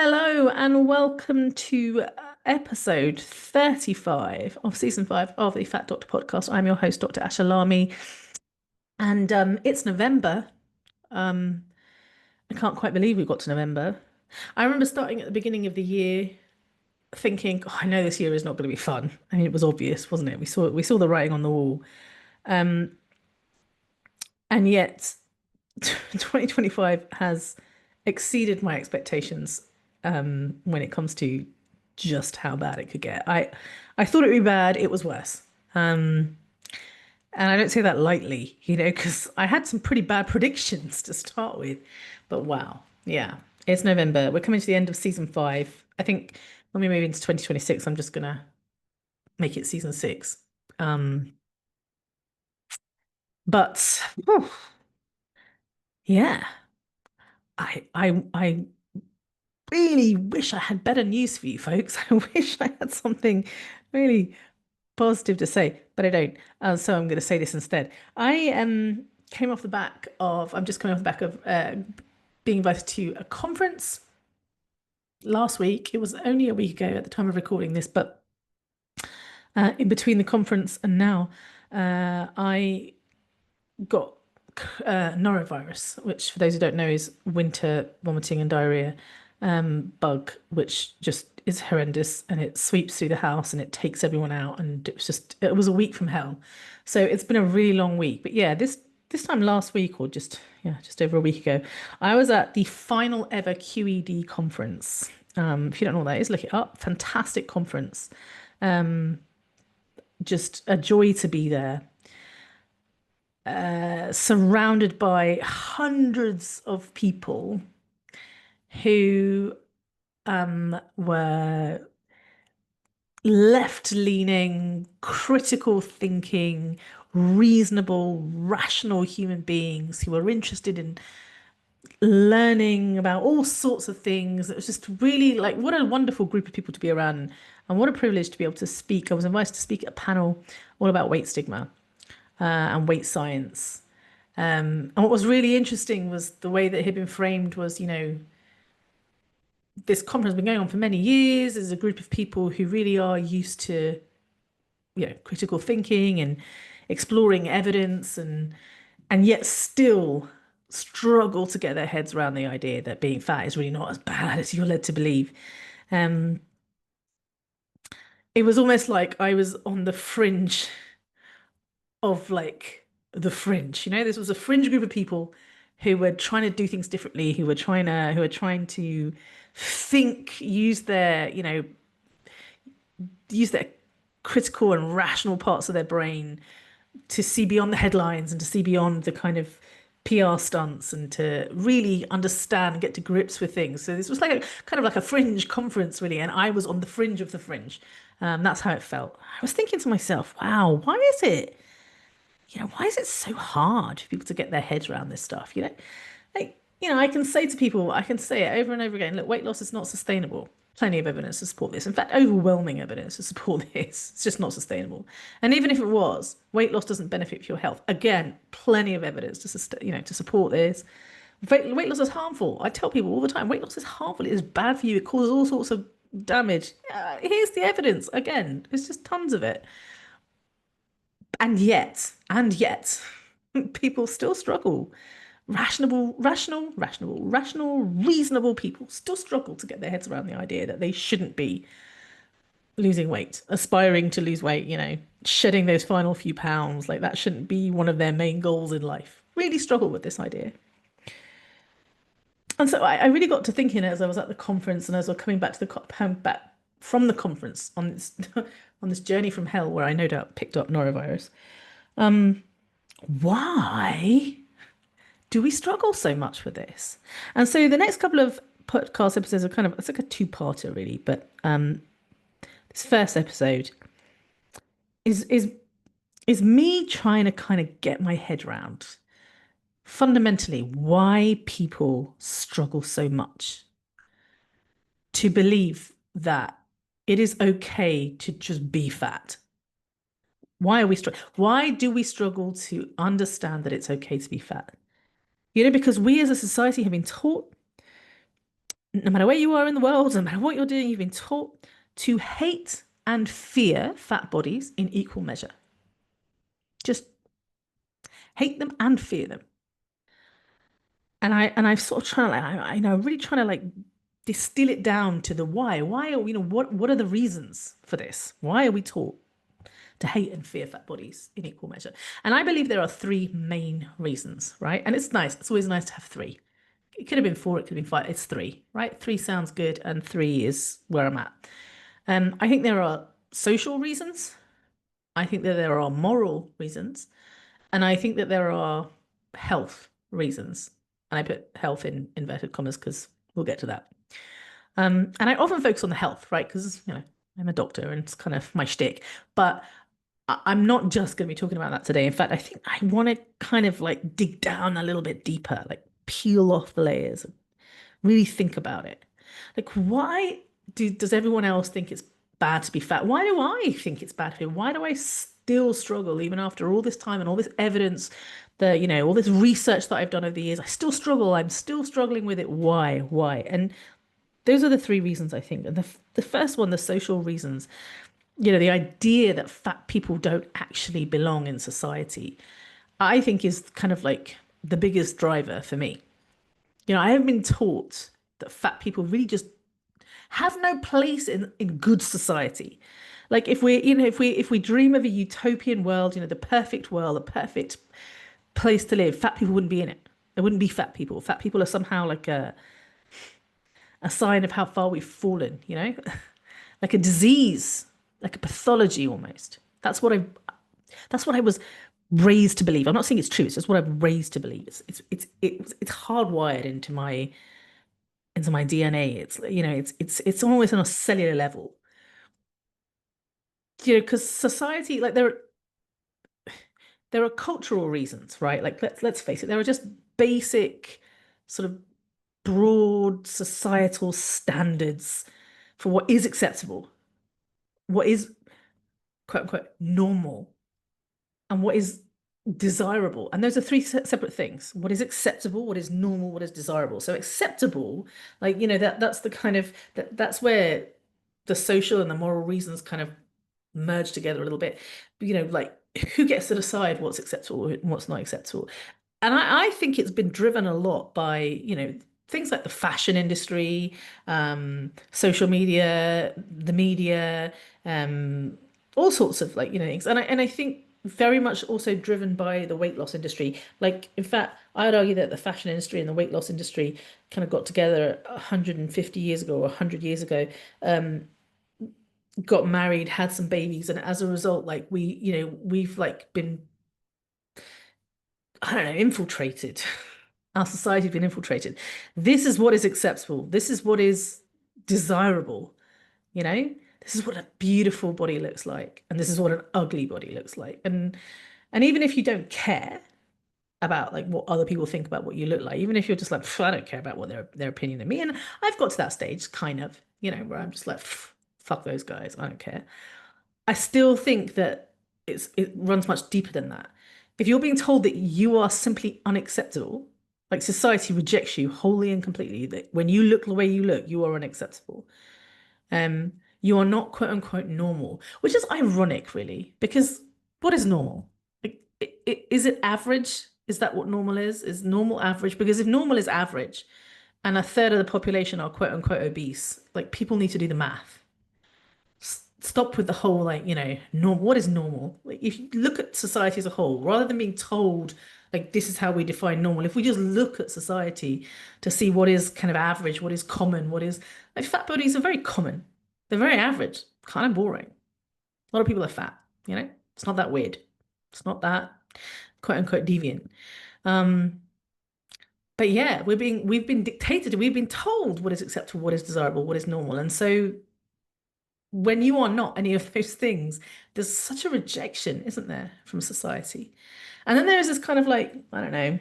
Hello and welcome to episode 35 of season 5 of the Fat Doctor podcast. I'm your host, Dr. Asha Lamy, and it's November. Um, I can't quite believe we got to November. I remember starting at the beginning of the year thinking, oh, I know this year is not going to be fun. I mean, it was obvious, wasn't it? We saw the writing on the wall. Um, and yet 2025 has exceeded my expectations when it comes to just how bad it could get. I thought it would be bad, it was worse. Um, and I don't say that lightly, because I had some pretty bad predictions to start with. But wow, yeah, it's November. We're coming to the end of season 5. I think when we move into 2026, I'm just gonna make it season 6. Um, but whew, yeah, I really wish I had better news for you folks. I wish I had something really positive to say, but I don't. So I'm going to say this instead. I came off the back of, I'm just coming off the back of being invited to a conference last week. It was only a week ago at the time of recording this, but in between the conference and now, I got norovirus, which for those who don't know is winter vomiting and diarrhea bug, which just is horrendous and it sweeps through the house and it takes everyone out and it was a week from hell. So it's been a really long week. But yeah, this time last week or just over a week ago, I was at the final ever QED conference. If you don't know what that is, look it up. Fantastic conference. Just a joy to be there. Surrounded by hundreds of people who were left-leaning, critical thinking, reasonable, rational human beings who were interested in learning about all sorts of things. It was just really like what a wonderful group of people to be around, and what a privilege to be able to speak. I was invited to speak at a panel all about weight stigma and weight science. And what was really interesting was the way that it had been framed was, this conference has been going on for many years. There's a group of people who really are used to, critical thinking and exploring evidence and yet still struggle to get their heads around the idea that being fat is really not as bad as you're led to believe. Um, it was almost like I was on the fringe of like the fringe. This was a fringe group of people who were trying to do things differently, who were trying to think, use their critical and rational parts of their brain to see beyond the headlines and to see beyond the kind of PR stunts and to really understand and get to grips with things. So this was like a kind of like a fringe conference, really, and I was on the fringe of the fringe. That's how it felt. I was thinking to myself, wow, why is it so hard for people to get their heads around this stuff? I can say to people, I can say it over and over again, look, weight loss is not sustainable. Plenty of evidence to support this. In fact, overwhelming evidence to support this. It's just not sustainable. And even if it was, weight loss doesn't benefit your health. Again, plenty of evidence to support this. Weight loss is harmful. I tell people all the time, weight loss is harmful. It is bad for you. It causes all sorts of damage. Here's the evidence. Again, there's just tons of it. And yet, people still struggle. Rational, reasonable people still struggle to get their heads around the idea that they shouldn't be losing weight, aspiring to lose weight, shedding those final few pounds. Like that shouldn't be one of their main goals in life. Really struggle with this idea. And so I really got to thinking as I was at the conference and as I was coming back back from the conference on this on this journey from hell where I no doubt picked up norovirus. Why do we struggle so much with this? And so the next couple of podcast episodes are it's like a two-parter really, but this first episode is me trying to kind of get my head around fundamentally why people struggle so much to believe that it is okay to just be fat. Why do we struggle to understand that it's okay to be fat? Because we as a society have been taught no matter where you are in the world, no matter what you're doing, you've been taught to hate and fear fat bodies in equal measure. Just hate them and fear them. And I'm sort of trying to like really trying to like distill it down to the why. Why are what are the reasons for this? Why are we taught to hate and fear fat bodies in equal measure? And I believe there are three main reasons, right? And it's nice. It's always nice to have three. It could have been four, it could have been five. It's three, right? Three sounds good, and three is where I'm at. I think there are social reasons. I think that there are moral reasons. And I think that there are health reasons. And I put health in inverted commas because we'll get to that. And I often focus on the health, right? Because, I'm a doctor and it's kind of my shtick. But I'm not just going to be talking about that today. In fact, I think I want to kind of like dig down a little bit deeper, like peel off the layers, really think about it. Like, why does everyone else think it's bad to be fat? Why do I think it's bad to be? Why do I still struggle even after all this time and all this evidence, all this research that I've done over the years? I still struggle. I'm still struggling with it. Why? Why? And those are the three reasons I think. And the first one, the social reasons, the idea that fat people don't actually belong in society, I think is kind of like the biggest driver for me. I have been taught that fat people really just have no place in good society. Like if we dream of a utopian world, the perfect world, the perfect place to live, fat people wouldn't be in it. There wouldn't be fat people. Fat people are somehow like a sign of how far we've fallen, like a disease, like a pathology almost. That's what I was raised to believe. I'm not saying it's true. It's just what I'm raised to believe. It's hardwired into my DNA. It's almost on a cellular level. Because society, like there are cultural reasons, right? Like let's face it, there are just basic sort of broad societal standards for what is acceptable, what is quote unquote normal, and what is desirable. And those are three separate things. What is acceptable, what is normal, what is desirable. So acceptable, like, that's the kind of that's where the social and the moral reasons kind of merge together a little bit. Like who gets to decide what's acceptable and what's not acceptable? And I think it's been driven a lot by, things like the fashion industry, social media, the media, um, all sorts of like, things. And I think very much also driven by the weight loss industry. Like, in fact, I'd argue that the fashion industry and the weight loss industry kind of got together 150 years ago or 100 years ago, got married, had some babies, and as a result, like we've like been, I don't know, infiltrated. Our society's been infiltrated. This is what is acceptable. This is what is desirable. You know, this is what a beautiful body looks like, and this is what an ugly body looks like. And even if you don't care about like what other people think about what you look like, even if you're just like, I don't care about what their opinion of me, and I've got to that stage, kind of, where I'm just like, fuck those guys, I don't care. I still think that it runs much deeper than that. If you're being told that you are simply unacceptable, like society rejects you wholly and completely, that when you look the way you look, you are unacceptable. Um, you are not quote unquote normal, which is ironic, really, because what is normal? Like, is it average? Is that what normal is? Is normal average? Because if normal is average and a third of the population are quote unquote obese, like people need to do the math. Stop with the whole like, normal. What is normal? Like if you look at society as a whole, rather than being told like this is how we define normal, if we just look at society to see what is kind of average, what is common, what is like fat bodies are very common. They're very average, kind of boring. A lot of people are fat, It's not that weird. It's not that quote unquote deviant. Um, but yeah, we've been dictated, we've been told what is acceptable, what is desirable, what is normal. And so when you are not any of those things, there's such a rejection, isn't there, from society? And then there's this kind of like, I don't know,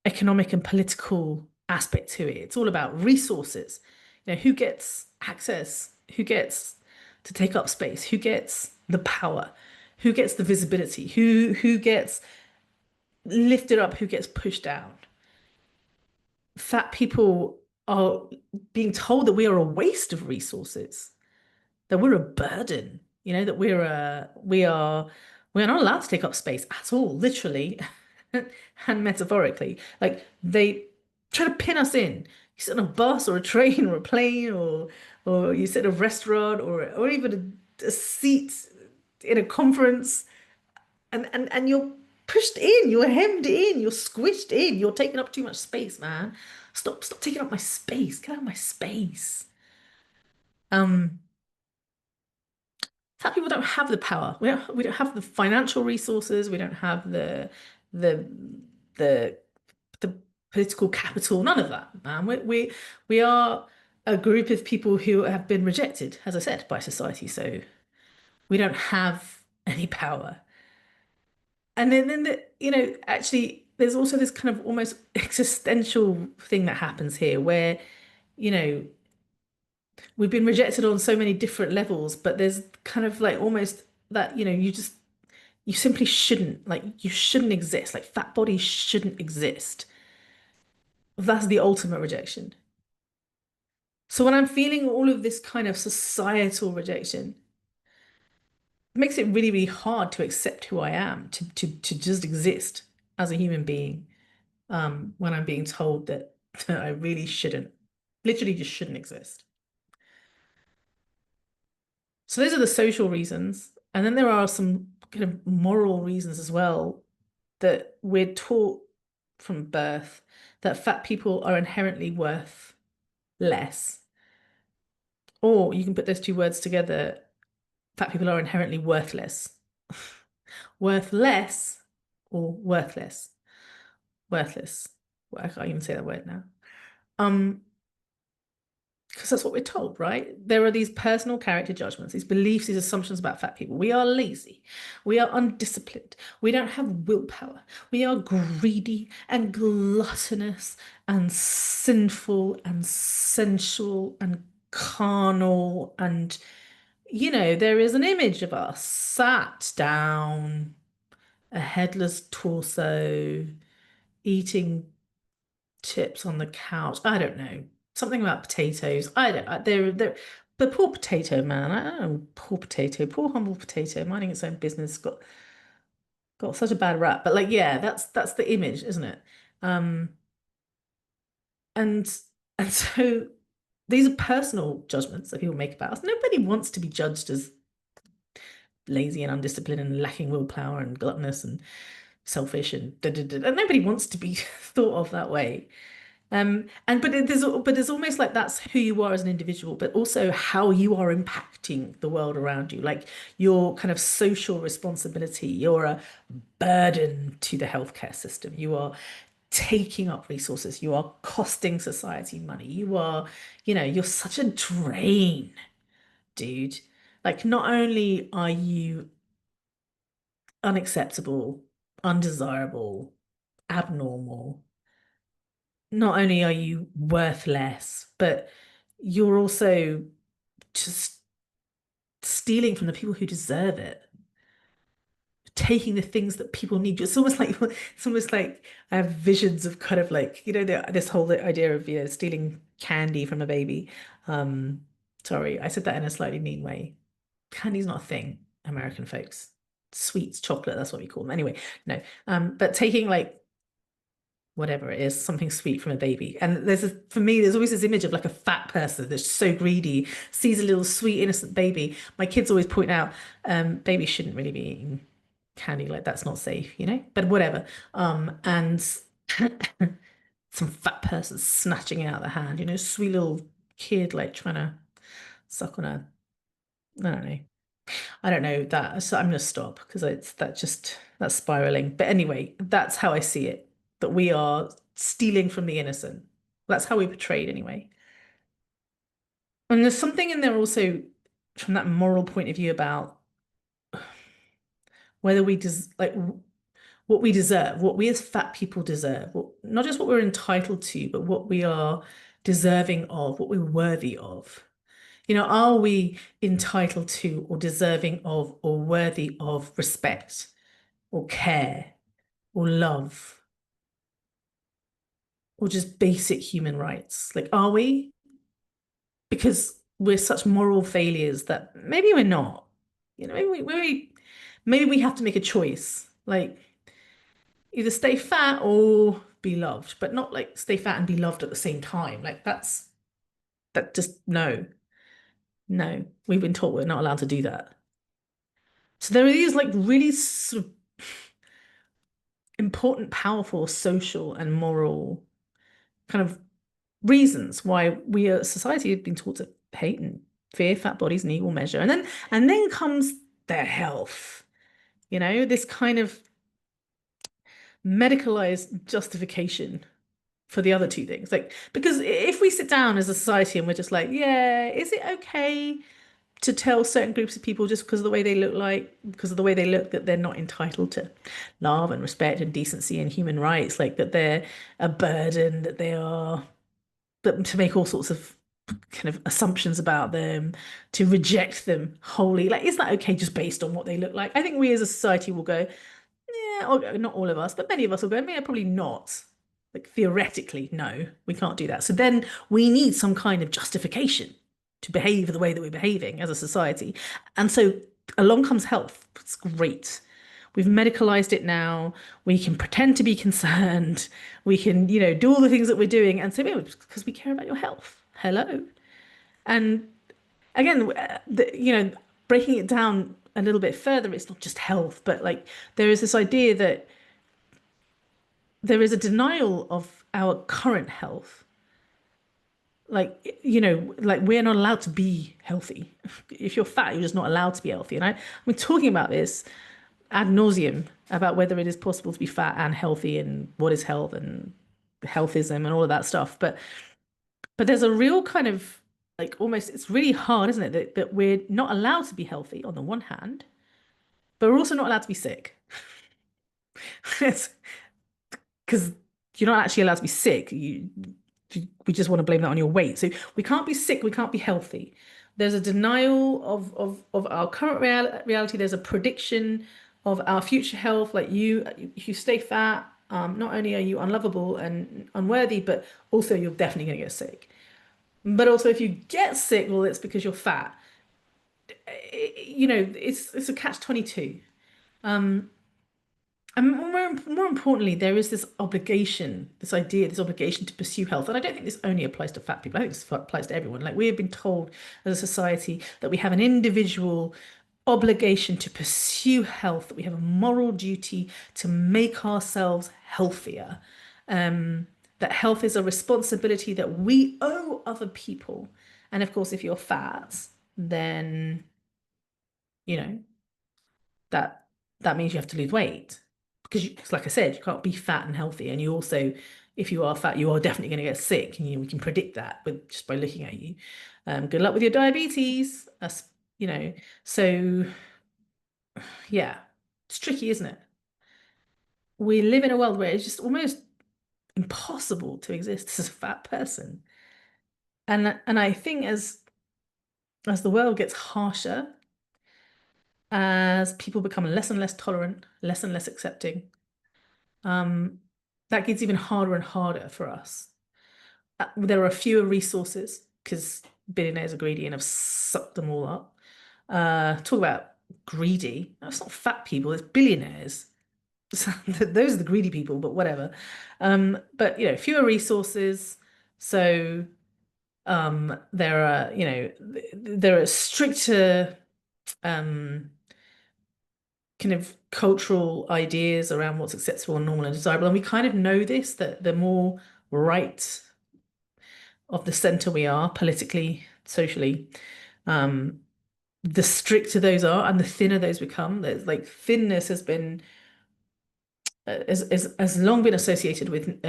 economic and political aspect to it. It's all about resources. Who gets access, who gets to take up space, who gets the power, who gets the visibility, who gets lifted up, who gets pushed down. Fat people are being told that we are a waste of resources, that we're a burden, that we are not allowed to take up space at all, literally and metaphorically. Like they try to pin us in. You sit on a bus or a train or a plane or you sit in a restaurant or even a seat in a conference and you're pushed in, you're hemmed in, you're squished in, you're taking up too much space, man. Stop taking up my space. Get out of my space. Um, Fat people don't have the power. We don't have the financial resources. We don't have the the the political capital. None of that, man. We are a group of people who have been rejected, as I said, by society. So we don't have any power. And then actually, there's also this kind of almost existential thing that happens here, where you know we've been rejected on so many different levels, but there's kind of like almost that you simply shouldn't, like, you shouldn't exist. Like, fat bodies shouldn't exist. That's the ultimate rejection. So when I'm feeling all of this kind of societal rejection, it makes it really, really hard to accept who I am, to just exist as a human being, when I'm being told that I really shouldn't, literally just shouldn't exist. So those are the social reasons. And then there are some kind of moral reasons as well, that we're taught from birth that fat people are inherently worth less. Or you can put those two words together, fat people are inherently worthless. Worth less or worthless. Worthless. Well, I can't even say that word now. Um, because that's what we're told, right? There are these personal character judgments, these beliefs, these assumptions about fat people. We are lazy. We are undisciplined. We don't have willpower. We are greedy and gluttonous and sinful and sensual and carnal. And, there is an image of us sat down, a headless torso, eating chips on the couch. I don't know. Something about potatoes. I don't. They're but poor potato man. I don't know. Poor potato. Poor humble potato, minding its own business. Got such a bad rap. But like, yeah, that's the image, isn't it? Um, and and so these are personal judgments that people make about us. Nobody wants to be judged as lazy and undisciplined and lacking willpower and gluttonous and selfish and da, da, da. And nobody wants to be thought of that way. And but there's almost like that's who you are as an individual, but also how you are impacting the world around you, like your kind of social responsibility. You're a burden to the healthcare system. You are taking up resources. You are costing society money. You're such a drain, dude. Like, not only are you unacceptable, undesirable, abnormal, not only are you worth less, but you're also just stealing from the people who deserve it, taking the things that people need. It's almost like I have visions of kind of like, this whole idea of, stealing candy from a baby. Um, Sorry, I said that in a slightly mean way. Candy's not a thing, American folks. Sweets, chocolate, that's what we call them. Anyway, no. But taking like whatever it is, something sweet from a baby. And for me, there's always this image of like a fat person that's so greedy, sees a little sweet, innocent baby. My kids always point out, babies shouldn't really be eating candy, like that's not safe. But whatever. And some fat person snatching it out of the hand, sweet little kid like trying to suck on a, I don't know. I don't know that. So I'm gonna stop because that's spiraling. But anyway, that's how I see it. That we are stealing from the innocent. That's how we portrayed anyway. And there's something in there also from that moral point of view about whether we des like what we deserve, what we as fat people deserve, not just what we're entitled to, but what we are deserving of, what we're worthy of. Are we entitled to or deserving of or worthy of respect or care or love or just basic human rights? Like, are we? Because we're such moral failures that maybe we're not. Maybe we have to make a choice. Like either stay fat or be loved, but not like stay fat and be loved at the same time. Like that just no. No. We've been taught we're not allowed to do that. So there are these like really sort of important, powerful social and moral kind of reasons why we as a society have been taught to hate and fear fat bodies in equal measure. And then comes their health, this kind of medicalized justification for the other two things. Like, because if we sit down as a society and we're just like, yeah, is it okay to tell certain groups of people just because of the way they look because of the way they look, that they're not entitled to love and respect and decency and human rights, like that they're a burden, that they are, but to make all sorts of kind of assumptions about them, to reject them wholly. Like, is that okay just based on what they look like? I think we as a society will go, yeah, or not all of us, but many of us will go, yeah, probably not. Like theoretically, no, we can't do that. So then we need some kind of justification to behave the way that we're behaving as a society. And so along comes health. It's great. We've medicalized it now. We can pretend to be concerned. We can, do all the things that we're doing and say, oh, because we care about your health. Hello. And again, breaking it down a little bit further, it's not just health, but like there is this idea that there is a denial of our current health. Like, like we're not allowed to be healthy. If you're fat, you're just not allowed to be healthy. And I'm talking about this ad nauseum about whether it is possible to be fat and healthy and what is health and healthism and all of that stuff. But there's a real kind of like almost it's really hard, isn't it, that we're not allowed to be healthy on the one hand, but we're also not allowed to be sick. It's because you're not actually allowed to be sick. We just want to blame that on your weight. So we can't be sick, we can't be healthy. There's a denial of our current reality. There's a prediction of our future health. Like if you stay fat, not only are you unlovable and unworthy, but also you're definitely going to get sick. But also, if you get sick, well, it's because you're fat. It's a catch-22. And more importantly, there is this obligation, this obligation to pursue health. And I don't think this only applies to fat people. I think this applies to everyone. Like we have been told as a society that we have an individual obligation to pursue health, that we have a moral duty to make ourselves healthier. That health is a responsibility that we owe other people. And of course, if you're fat, then, you know, that that means you have to lose weight because, like I said, you can't be fat and healthy, and you also, if you are fat, you are definitely going to get sick, and we can predict that with just by looking at you. Good luck with your diabetes. That's so yeah, it's tricky, isn't it? We live in a world where it's just almost impossible to exist as a fat person, and I think as the world gets harsher, as people become less and less tolerant, less and less accepting, um, that gets even harder and harder for us. There are fewer resources because billionaires are greedy and have sucked them all up. Talk about greedy. That's not fat people, it's billionaires. Those are the greedy people, but whatever. But fewer resources. So there are stricter um kind of cultural ideas around what's acceptable and normal and desirable. And we kind of know this, that the more right of the center we are politically, socially, um, the stricter those are and the thinner those become. There's like thinness has long been associated with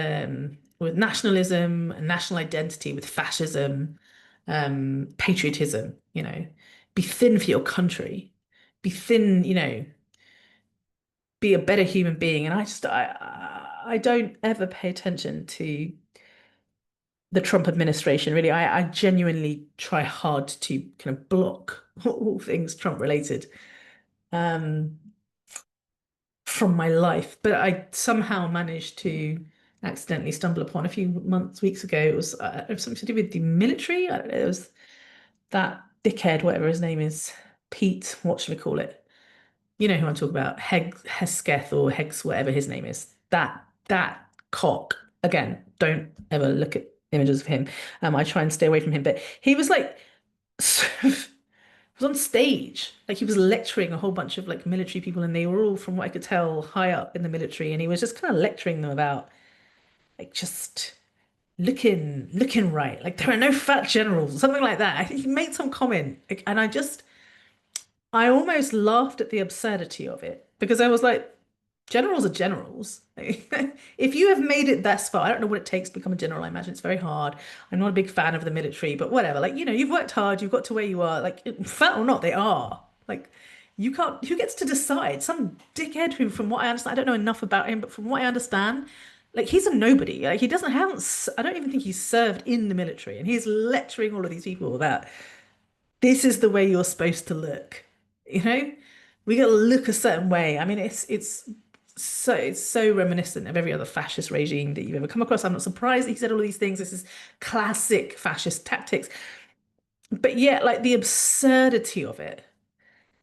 nationalism and national identity, with fascism, patriotism, be thin for your country, be thin, be a better human being. And I don't ever pay attention to the Trump administration, really. I genuinely try hard to kind of block all things Trump related um, from my life, but I somehow managed to accidentally stumbled upon a few weeks ago. It was something to do with the military. I don't know. It was that dickhead, whatever his name is, Pete, what should we call it? You know who I'm talking about, Hesketh or Hegs, whatever his name is. That cock. Again, don't ever look at images of him. I try and stay away from him, but he was like was on stage, like he was lecturing a whole bunch of like military people, and they were all, from what I could tell, high up in the military, and he was just kind of lecturing them about like just looking right, like there are no fat generals, something like that. I think he made some comment, like, and I almost laughed at the absurdity of it because I was like, generals are generals. If you have made it thus far, I don't know what it takes to become a general. I imagine it's very hard. I'm not a big fan of the military, but whatever. Like, you've worked hard, you've got to where you are. Like, fat or not, they are. Like, you can't, who gets to decide? Some dickhead who, from what I understand, I don't know enough about him, but from what I understand, like, he's a nobody. Like, he doesn't, I don't even think he's served in the military. And he's lecturing all of these people about this is the way you're supposed to look. You know, we got to look a certain way. I mean, it's so reminiscent of every other fascist regime that you've ever come across. I'm not surprised that he said all of these things. This is classic fascist tactics. But yet, like the absurdity of it,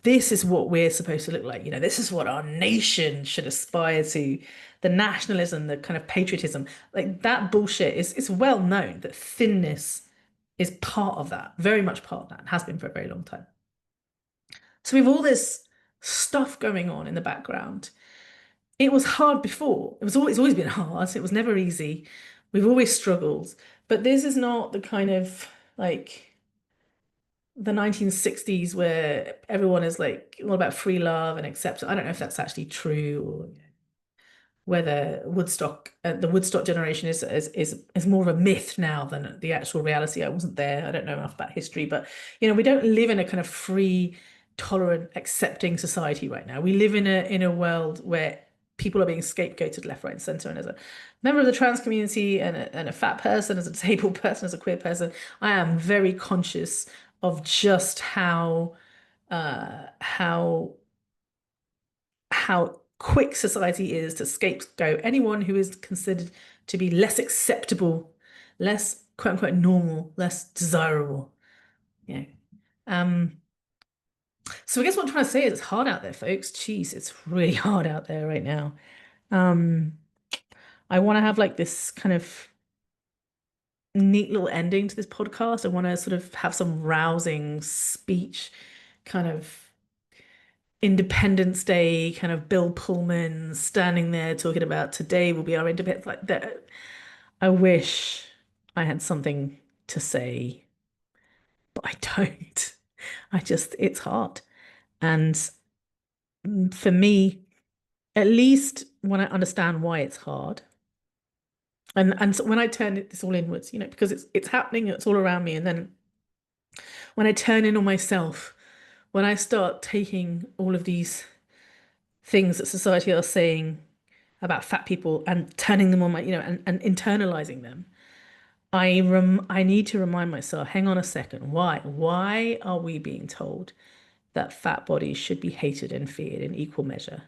this is what we're supposed to look like. This is what our nation should aspire to. The nationalism, the kind of patriotism, like that bullshit is it's well known that thinness is part of that, very much part of that, and has been for a very long time. So we have all this stuff going on in the background. It was hard before. It's always been hard. It was never easy. We've always struggled. But this is not the kind of like the 1960s where everyone is like all about free love and acceptance. I don't know if that's actually true, or whether the Woodstock generation is more of a myth now than the actual reality. I wasn't there. I don't know enough about history, but we don't live in a kind of free, tolerant, accepting society right now. We live in a world where people are being scapegoated left, right, and center. And as a member of the trans community and a fat person, as a disabled person, as a queer person, I am very conscious of just how quick society is to scapegoat anyone who is considered to be less acceptable, less quote unquote normal, less desirable. Yeah. Um, so I guess what I'm trying to say is it's hard out there, folks. Jeez, it's really hard out there right now. Um, I want to have like this kind of neat little ending to this podcast. I want to sort of have some rousing speech, kind of Independence Day, kind of Bill Pullman standing there talking about today will be our independence. Like that, I wish I had something to say, but I don't. It's hard. And for me, at least when I understand why it's hard, and so when I turn this all inwards, because it's happening, it's all around me, and then when I turn in on myself, when I start taking all of these things that society are saying about fat people and turning them on and internalizing them, I need to remind myself, hang on a second, why are we being told that fat bodies should be hated and feared in equal measure?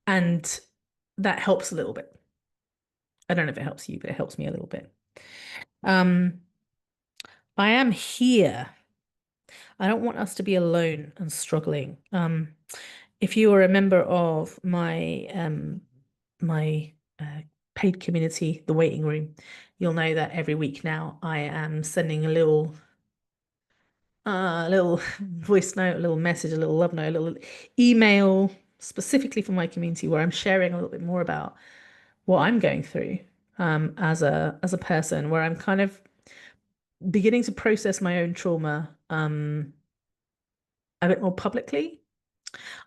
And that helps a little bit. I don't know if it helps you, but it helps me a little bit. Um, I am here. I don't want us to be alone and struggling. If you are a member of my paid community, the waiting room, you'll know that every week now I am sending a little voice note, a little message, a little love note, a little email specifically for my community where I'm sharing a little bit more about what I'm going through as a person, where I'm kind of beginning to process my own trauma a bit more publicly.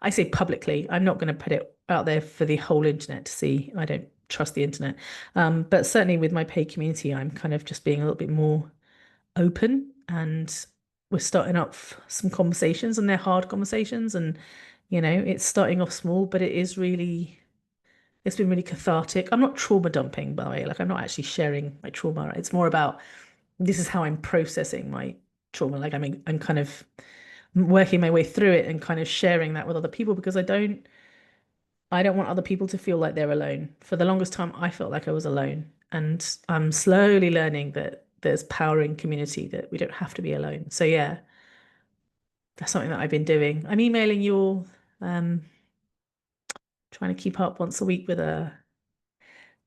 I say publicly, I'm not going to put it out there for the whole internet to see. I don't trust the internet. But certainly with my paid community, I'm kind of just being a little bit more open, and we're starting up some conversations, and they're hard conversations, and it's starting off small, but it's been really cathartic. I'm not trauma dumping, by the way. Like, I'm not actually sharing my trauma. It's more about this is how I'm processing my trauma. Like, I'm kind of working my way through it and kind of sharing that with other people, because I don't want other people to feel like they're alone. For the longest time, I felt like I was alone. And I'm slowly learning that there's power in community, that we don't have to be alone. So yeah, that's something that I've been doing. I'm emailing you all, um, trying to keep up once a week with a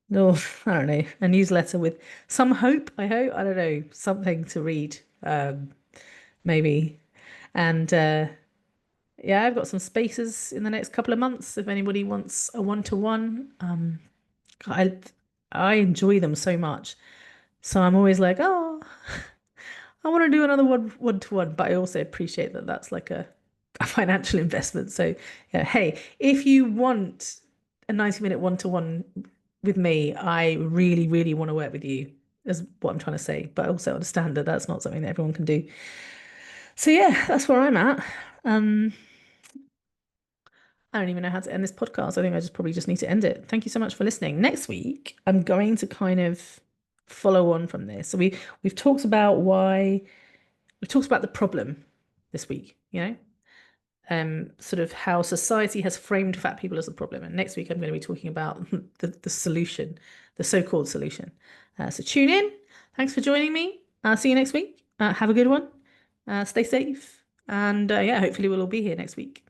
little, I don't know, a newsletter with some hope, I hope. I don't know, something to read, maybe. And yeah, I've got some spaces in the next couple of months if anybody wants a one-to-one. I I enjoy them so much. So I'm always like, oh, I want to do another one-to-one, but I also appreciate that that's like a financial investment. So yeah, hey, if you want a 90-minute one-to-one with me, I really, really want to work with you, is what I'm trying to say. But I also understand that that's not something that everyone can do. So yeah, that's where I'm at. Um, I don't even know how to end this podcast. I think I just probably just need to end it. Thank you so much for listening. Next week, I'm going to kind of follow on from this. So we've talked about why we've talked about the problem this week, sort of how society has framed fat people as a problem. And next week, I'm going to be talking about the solution, the so-called solution. So tune in. Thanks for joining me. I'll see you next week. Have a good one. Stay safe. And yeah, hopefully we'll all be here next week.